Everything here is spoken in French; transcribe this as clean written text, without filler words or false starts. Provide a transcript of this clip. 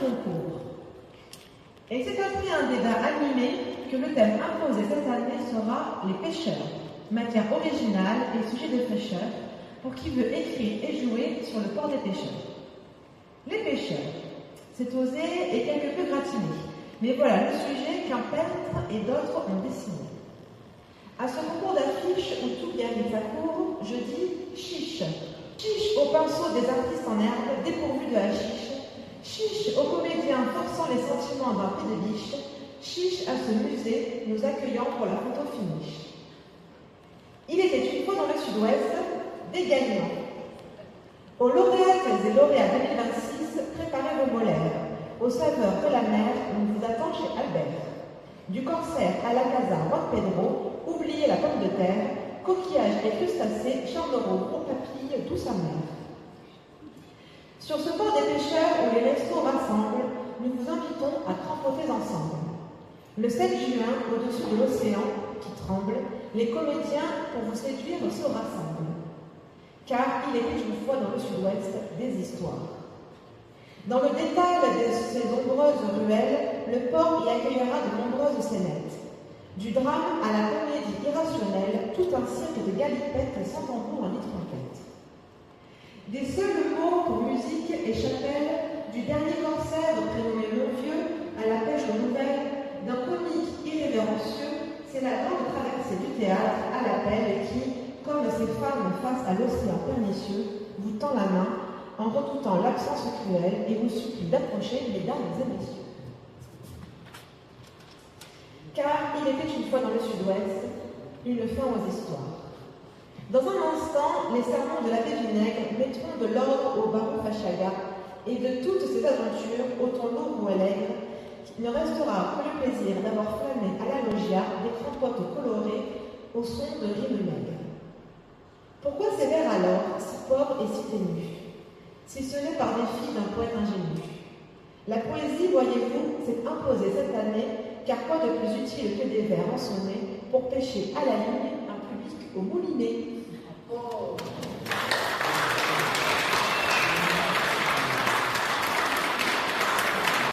concours. Et c'est après un débat animé que le thème imposé cette année sera les pêcheurs, matière originale et sujet de fraîcheur, pour qui veut écrire et jouer sur le port des pêcheurs. Les pêcheurs, c'est osé et quelque peu gratiné, mais voilà le sujet qu'un peintre et d'autres ont dessiné. À ce concours d'affiches où tout bien vite s'accourt, je dis chiche. Chiche au pinceau des artistes en herbe dépourvus de hachiche. Chiche aux comédiens forçant les sentiments d'un pied de biche. Chiche à ce musée nous accueillant pour la photo finish. Il était une fois dans le sud-ouest des gagnants. Aux lauréates et lauréats 2026, préparez vos molaires. Aux saveurs de la mer, on vous attend chez Albert. Du Corsaire à la Casa Juan Pedro, oubliez la pomme de terre, coquillages et crustacés, charneraux, gros papilles, douce amère. Sur ce port des pêcheurs où les restos rassemblent, nous vous invitons à crampoter ensemble. Le 7 juin, au-dessus de l'océan qui tremble, les comédiens pour vous séduire se rassemblent. Car il était une fois dans le sud-ouest des histoires. Dans le détail de ces nombreuses ruelles, le port y accueillera de nombreuses scénettes. Du drame à la comédie irrationnelle, tout un cirque de galipettes sans tambour ni trompette. Des seuls mots pour musique et chapelle, du dernier corsaire prénommé Monvieux à la pêche aux nouvelles, d'un comique irrévérencieux, c'est la grande traversée du théâtre à l'appel qui, comme ces femmes face à l'océan pernicieux, vous tend la main en redoutant l'absence cruelle et vous supplie d'approcher, mesdames et messieurs. Car il était une fois dans le sud-ouest, une fin aux histoires. Dans un instant, les sermons de l'abbé Vinaigre mettront de l'ordre au baron Fachaga et de toutes ces aventures, autant lourd ou allègre, il ne restera que le plaisir d'avoir flâné à la loggia des crampottes colorées au son de rimes maigres. Pourquoi ces vers alors, si pauvres et si ténus, si ce n'est par défi d'un poète ingénu? La poésie, voyez-vous, s'est imposée cette année, car quoi de plus utile que des vers ensonnés pour pêcher à la ligne un public au moulinet? Oh.